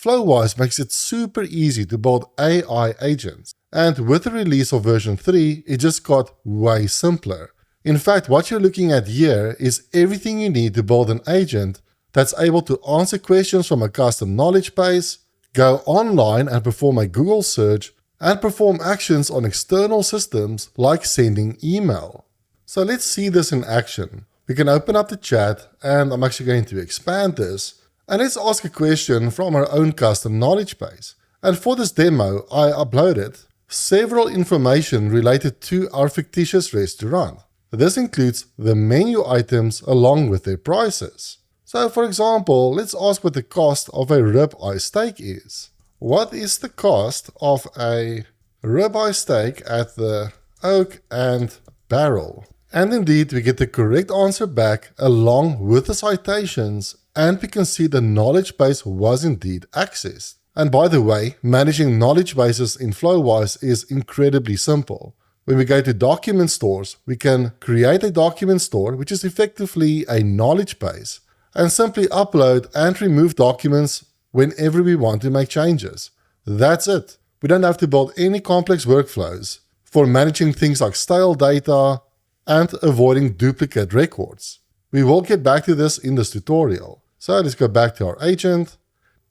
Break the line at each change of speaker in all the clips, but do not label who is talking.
Flowise makes it super easy to build AI agents. And with the release of version 3, it just got way simpler. In fact, what you're looking at here is everything you need to build an agent that's able to answer questions from a custom knowledge base, go online and perform a Google search, and perform actions on external systems like sending email. So let's see this in action. We can open up the chat, and I'm actually going to expand this, and let's ask a question from our own custom knowledge base. And for this demo, I uploaded several information related to our fictitious restaurant. This includes the menu items along with their prices. So for example, let's ask what the cost of a ribeye steak is. What is the cost of a ribeye steak at the Oak and Barrel? And indeed, we get the correct answer back along with the citations, and we can see the knowledge base was indeed accessed. And by the way, managing knowledge bases in Flowise is incredibly simple. When we go to document stores, we can create a document store, which is effectively a knowledge base, and simply upload and remove documents whenever we want to make changes. That's it. We don't have to build any complex workflows for managing things like stale data and avoiding duplicate records. We will get back to this in this tutorial. So let's go back to our agent.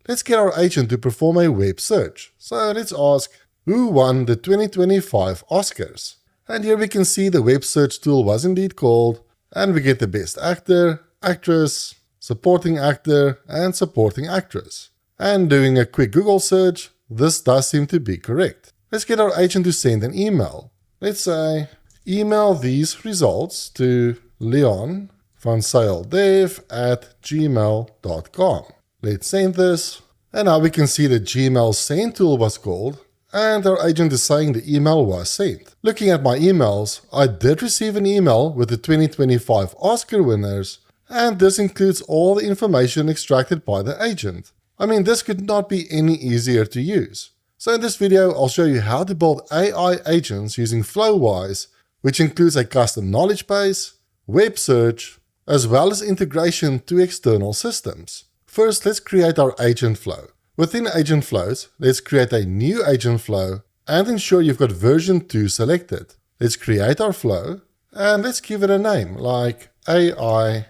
Let's get our agent to perform a web search. So let's ask, who won the 2025 Oscars? And here we can see the web search tool was indeed called, and we get the best actor, actress, supporting actor, and supporting actress. And doing a quick Google search, this does seem to be correct. Let's get our agent to send an email. Let's say, email these results to leonvansaildev@gmail.com. Let's send this, and now we can see the Gmail send tool was called, and our agent is saying the email was sent. Looking at my emails, I did receive an email with the 2025 Oscar winners, and this includes all the information extracted by the agent. I mean, this could not be any easier to use. So in this video, I'll show you how to build AI agents using Flowise, which includes a custom knowledge base, web search, as well as integration to external systems. First, let's create our agent flow. Within Agentflows, let's create a new agent flow and ensure you've got version 2 selected. Let's create our flow and let's give it a name like AI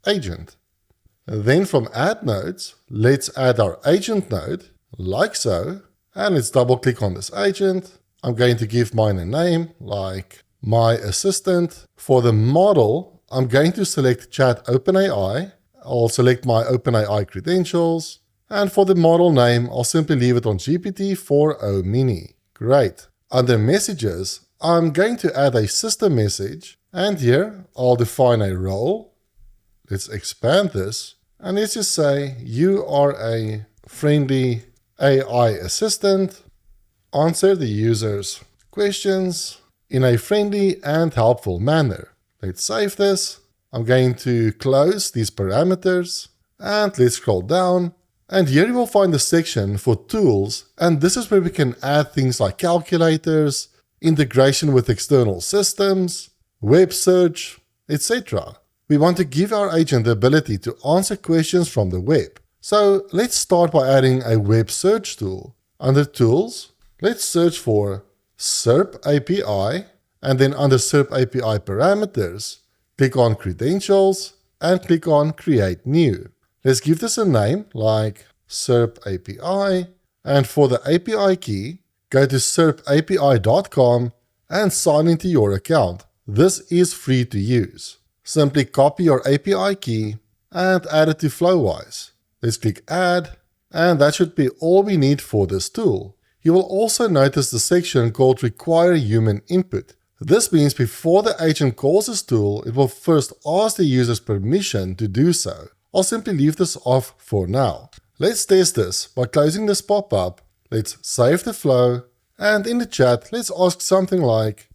agent. Then from add nodes, let's add our agent node like so, and let's double click on this agent. I'm going to give mine a name like my assistant. For the model, I'm going to select chat OpenAI. I'll select my OpenAI credentials. And for the model name, I'll simply leave it on GPT-4o Mini. Great. Under messages, I'm going to add a system message. And here, I'll define a role. Let's expand this. And let's just say, you are a friendly AI assistant. Answer the user's questions in a friendly and helpful manner. Let's save this. I'm going to close these parameters. And let's scroll down. And here you will find the section for tools, and this is where we can add things like calculators, integration with external systems, web search, etc. We want to give our agent the ability to answer questions from the web. So let's start by adding a web search tool. Under Tools, let's search for SERP API, and then under SERP API Parameters, click on Credentials and click on Create New. Let's give this a name like SERP API, and for the API key, go to serpapi.com and sign into your account. This is free to use. Simply copy your API key and add it to Flowise. Let's click Add, and that should be all we need for this tool. You will also notice the section called Require Human Input. This means before the agent calls this tool, it will first ask the user's permission to do so. I'll simply leave this off for now. Let's test this by closing this pop-up. Let's save the flow, and in the chat, let's ask something like,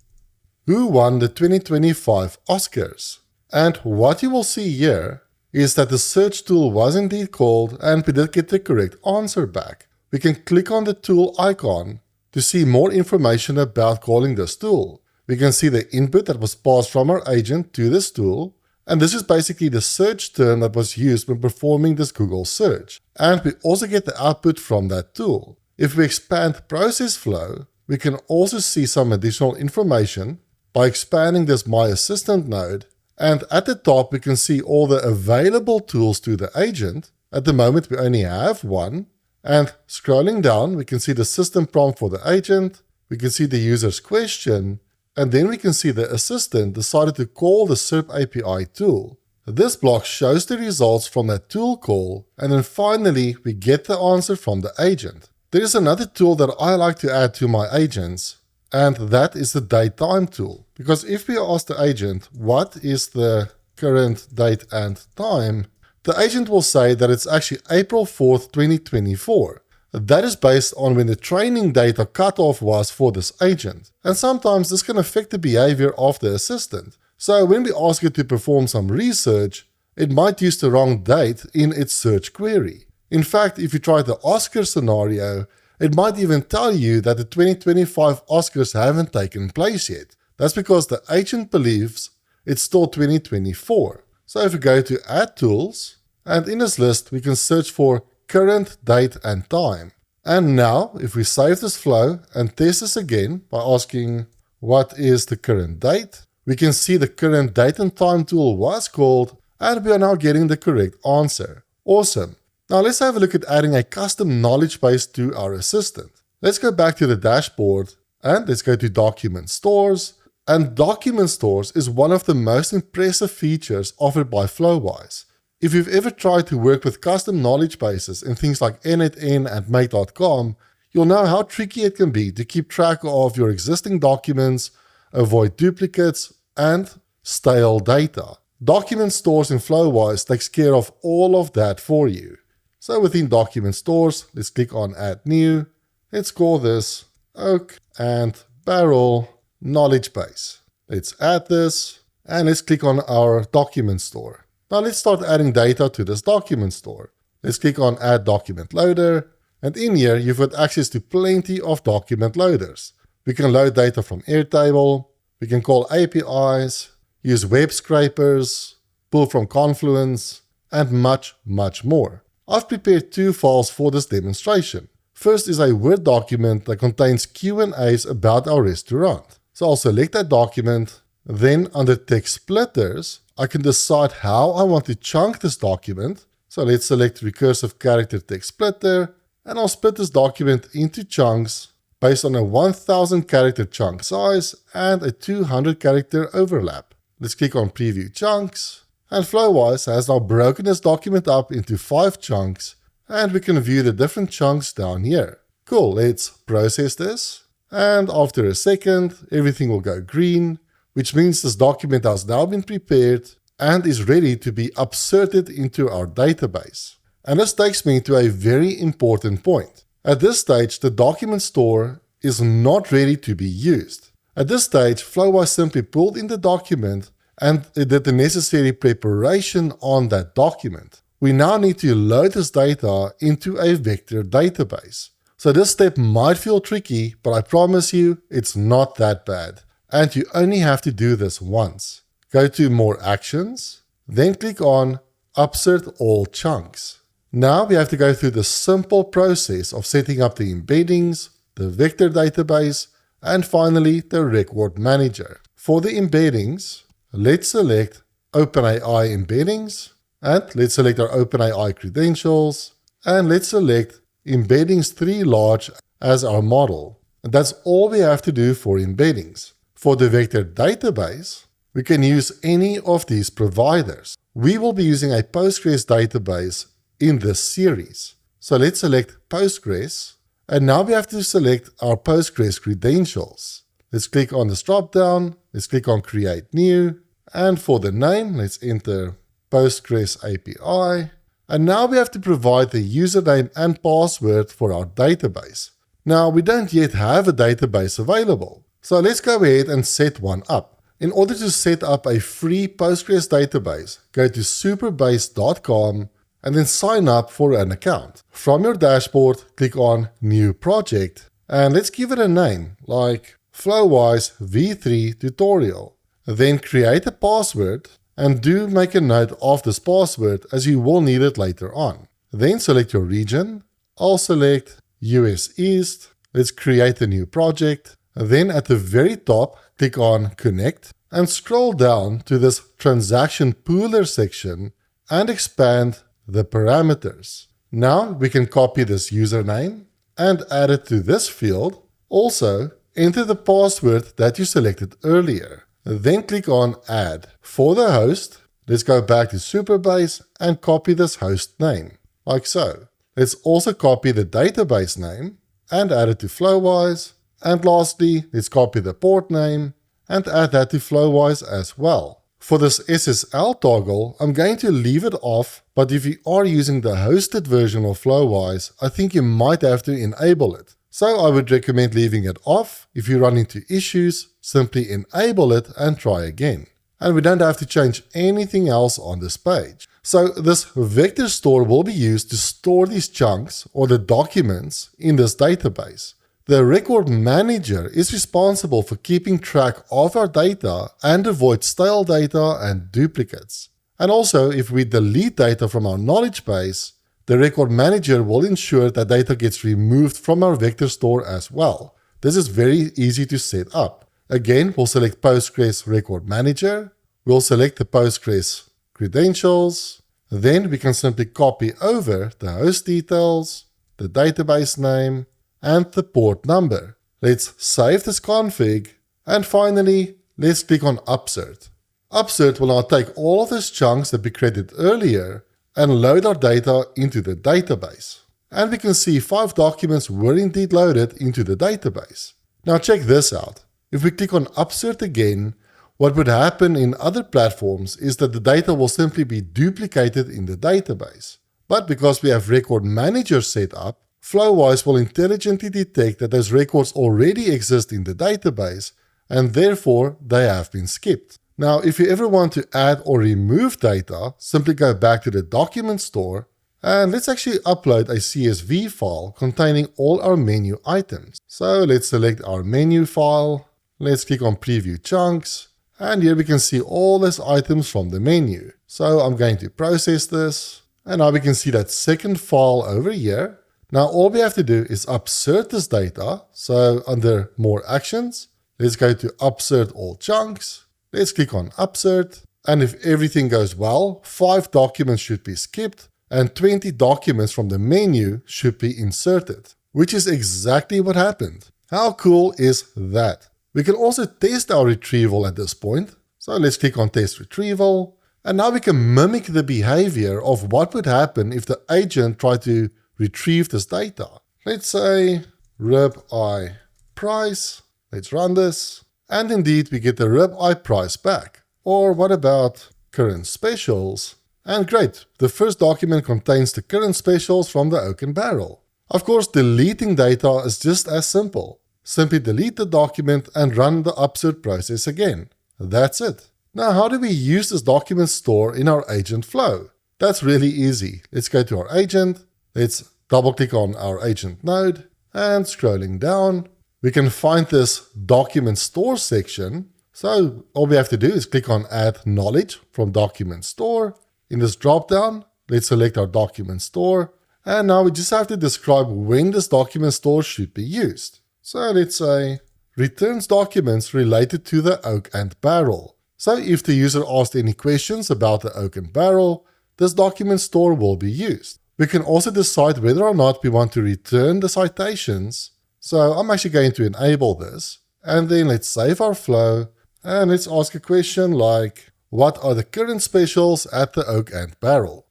who won the 2025 Oscars? And what you will see here is that the search tool was indeed called, and we did get the correct answer back. We can click on the tool icon to see more information about calling this tool. We can see the input that was passed from our agent to this tool, And this is basically the search term that was used when performing this Google search. And we also get the output from that tool. If we expand process flow, we can also see some additional information by expanding this My Assistant node. And at the top, we can see all the available tools to the agent. At the moment, we only have one. And scrolling down, we can see the system prompt for the agent. We can see the user's question. And then we can see the assistant decided to call the SERP API tool. This block shows the results from that tool call. And then finally, we get the answer from the agent. There is another tool that I like to add to my agents, and that is the date-time tool. Because if we ask the agent, what is the current date and time, the agent will say that it's actually April 4th, 2024. That is based on when the training data cutoff was for this agent. And sometimes this can affect the behavior of the assistant. So when we ask it to perform some research, it might use the wrong date in its search query. In fact, if you try the Oscar scenario, it might even tell you that the 2025 Oscars haven't taken place yet. That's because the agent believes it's still 2024. So if we go to Add Tools, and in this list we can search for current date and time. And now, if we save this flow and test this again by asking what is the current date, we can see the current date and time tool was called, and we are now getting the correct answer. Awesome. Now let's have a look at adding a custom knowledge base to our assistant. Let's go back to the dashboard and let's go to Document Stores. And Document Stores is one of the most impressive features offered by Flowise. If you've ever tried to work with custom knowledge bases in things like NetN and Make.com, you'll know how tricky it can be to keep track of your existing documents, avoid duplicates, and stale data. Document Stores in Flowise takes care of all of that for you. So within Document Stores, let's click on Add New. Let's call this Oak and Barrel Knowledge Base. Let's add this and let's click on our Document Store. Now let's start adding data to this Document Store. Let's click on Add Document Loader. And in here, you've got access to plenty of document loaders. We can load data from Airtable. We can call APIs, use web scrapers, pull from Confluence, and much, much more. I've prepared two files for this demonstration. First is a Word document that contains Q&As about our restaurant. So I'll select that document. Then under Text Splitters, I can decide how I want to chunk this document. So let's select Recursive Character Text Splitter, and I'll split this document into chunks based on a 1000 character chunk size and a 200 character overlap. Let's click on Preview Chunks. And Flowise has now broken this document up into 5 chunks, and we can view the different chunks down here. Cool, let's process this. And after a second, everything will go green, which means this document has now been prepared and is ready to be abserted into our database. And this takes me to a very important point. At this stage, the document store is not ready to be used. At this stage, Flowise simply pulled in the document and it did the necessary preparation on that document. We now need to load this data into a vector database. So this step might feel tricky, but I promise you it's not that bad. And you only have to do this once. Go to More Actions, then click on Absert All Chunks. Now we have to go through the simple process of setting up the embeddings, the vector database, and finally the record manager. For the embeddings, let's select OpenAI Embeddings, and let's select our OpenAI credentials, and let's select Embeddings 3 Large as our model. And that's all we have to do for embeddings. For the vector database, we can use any of these providers. We will be using a Postgres database in this series. So let's select Postgres, and now we have to select our Postgres credentials. Let's click on this drop-down, let's click on Create New, and for the name, let's enter Postgres API. And now we have to provide the username and password for our database. Now, we don't yet have a database available, so let's go ahead and set one up. In order to set up a free Postgres database, go to supabase.com and then sign up for an account. From your dashboard, click on New Project, and let's give it a name, like Flowise V3 Tutorial. Then create a password, and do make a note of this password as you will need it later on. Then select your region. I'll select US East. Let's create a new project. Then at the very top, click on Connect and scroll down to this Transaction Pooler section and expand the parameters. Now we can copy this username and add it to this field. Also, enter the password that you selected earlier. Then click on Add. For the host, let's go back to Supabase and copy this host name, like so. Let's also copy the database name and add it to Flowise. And lastly, let's copy the port name and add that to Flowise as well. For this SSL toggle, I'm going to leave it off, but if you are using the hosted version of Flowise, I think you might have to enable it. So I would recommend leaving it off. If you run into issues, simply enable it and try again. And we don't have to change anything else on this page. So this vector store will be used to store these chunks or the documents in this database. The record manager is responsible for keeping track of our data and avoid stale data and duplicates. And also, if we delete data from our knowledge base, the record manager will ensure that data gets removed from our vector store as well. This is very easy to set up. Again, we'll select Postgres Record Manager. We'll select the Postgres credentials. Then we can simply copy over the host details, the database name, and the port number. Let's save this config. And finally, let's click on Absert. Absert will now take all of those chunks that we created earlier and load our data into the database. And we can see 5 documents were indeed loaded into the database. Now check this out. If we click on Absert again, what would happen in other platforms is that the data will simply be duplicated in the database. But because we have Record Manager set up, Flowise will intelligently detect that those records already exist in the database and therefore they have been skipped. Now, if you ever want to add or remove data, simply go back to the document store and let's actually upload a CSV file containing all our menu items. So let's select our menu file, let's click on Preview Chunks, and here we can see all these items from the menu. So I'm going to process this, and now we can see that second file over here. Now all we have to do is absert this data. So under More Actions, let's go to Absert All Chunks. Let's click on Absert, and if everything goes well, 5 documents should be skipped and 20 documents from the menu should be inserted, which is exactly what happened. How cool is that? We can also test our retrieval at this point. So let's click on Test Retrieval, and now we can mimic the behavior of what would happen if the agent tried to retrieve this data. Let's say ribeye price. Let's run this. And indeed, we get the ribeye price back. Or what about current specials? And great, the first document contains the current specials from the Oak and Barrel. Of course, deleting data is just as simple. Simply delete the document and run the Absert process again. That's it. Now, how do we use this document store in our agent flow? That's really easy. Let's go to our agent. Let's double-click on our agent node. And scrolling down, we can find this document store section. So all we have to do is click on Add Knowledge from Document Store. In this dropdown, let's select our document store. And now we just have to describe when this document store should be used. So let's say returns documents related to the Oak and Barrel. So if the user asked any questions about the Oak and Barrel, this document store will be used. We can also decide whether or not we want to return the citations. So I'm actually going to enable this. And then let's save our flow. And let's ask a question like, what are the current specials at the Oak and Barrel?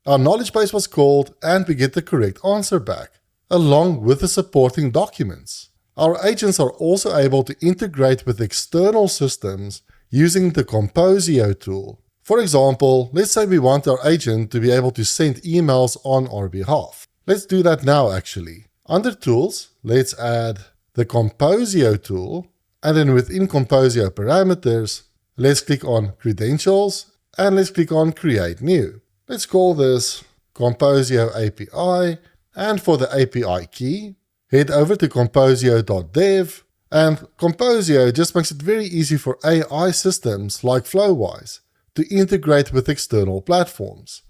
Our knowledge base was called and we get the correct answer back, along with the supporting documents. Our agents are also able to integrate with external systems using the Composio tool. For example, let's say we want our agent to be able to send emails on our behalf. Let's do that now actually. Under Tools, let's add the Composio tool, and then within Composio parameters, let's click on Credentials, and let's click on Create New. Let's call this Composio API, and for the API key, head over to composio.dev, And Composio just makes it very easy for AI systems like Flowise to integrate with external platforms.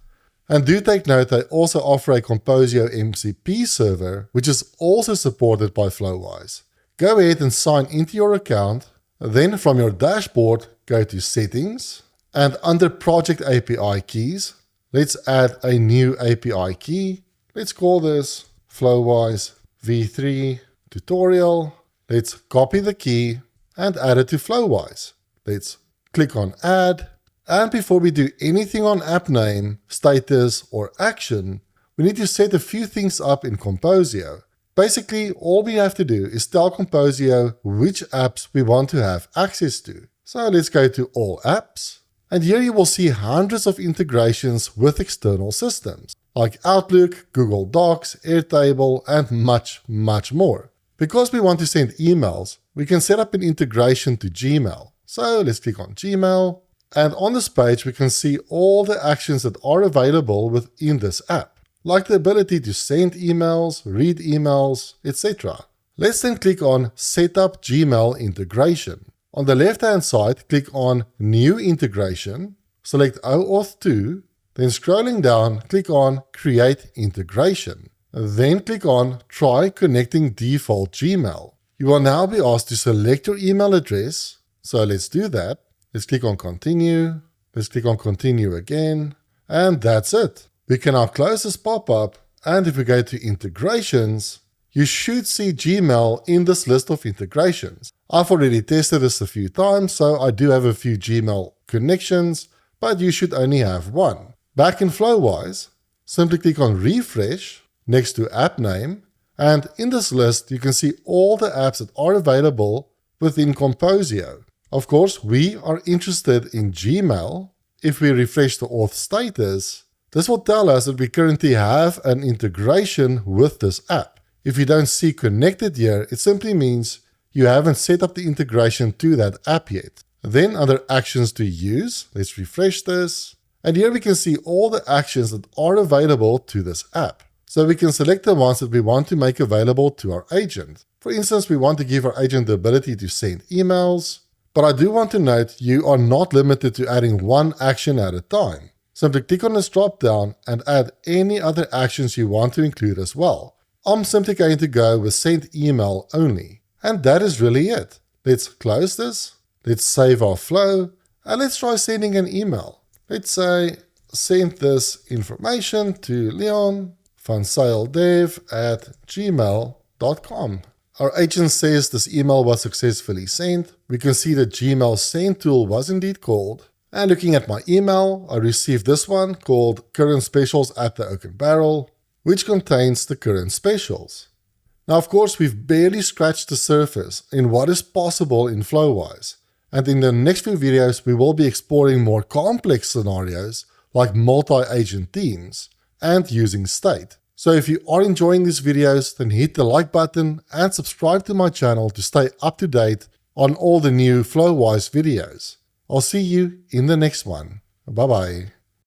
And do take note, they also offer a Composio MCP server, which is also supported by Flowise. Go ahead and sign into your account. Then from your dashboard, go to Settings, and under Project API Keys, let's add a new API key. Let's call this Flowise v3 tutorial. Let's copy the key and add it to Flowise. Let's click on Add. And before we do anything on app name, status, or action, we need to set a few things up in Composio. Basically, all we have to do is tell Composio which apps we want to have access to. So let's go to All Apps. And here you will see hundreds of integrations with external systems, like Outlook, Google Docs, Airtable, and much, much more. Because we want to send emails, we can set up an integration to Gmail. So let's click on Gmail. And on this page, we can see all the actions that are available within this app, like the ability to send emails, read emails, etc. Let's then click on Set up Gmail Integration. On the left-hand side, click on New Integration, select OAuth 2, then scrolling down, click on Create Integration. Then click on Try Connecting Default Gmail. You will now be asked to select your email address, so let's do that. Let's click on Continue, let's click on Continue again, and that's it. We can now close this pop-up, and if we go to Integrations, you should see Gmail in this list of integrations. I've already tested this a few times, so I do have a few Gmail connections, but you should only have one. Back in Flowise, simply click on Refresh next to App Name, and in this list you can see all the apps that are available within Composio. Of course, we are interested in Gmail. If we refresh the auth status, this will tell us that we currently have an integration with this app. If you don't see connected here, it simply means you haven't set up the integration to that app yet. Then under Actions to Use, let's refresh this. And here we can see all the actions that are available to this app. So we can select the ones that we want to make available to our agent. For instance, we want to give our agent the ability to send emails. But I do want to note you are not limited to adding one action at a time. Simply click on this drop down and add any other actions you want to include as well. I'm simply going to go with send email only. And that is really it. Let's close this. Let's save our flow. And let's try sending an email. Let's say send this information to leon.vansaledev@gmail.com. Our agent says this email was successfully sent. We can see the Gmail send tool was indeed called. And looking at my email, I received this one called Current Specials at the Oaken Barrel, which contains the current specials. Now, of course, we've barely scratched the surface in what is possible in Flowise. And in the next few videos, we will be exploring more complex scenarios like multi-agent teams and using state. So if you are enjoying these videos, then hit the like button and subscribe to my channel to stay up to date on all the new Flowise videos. I'll see you in the next one. Bye bye.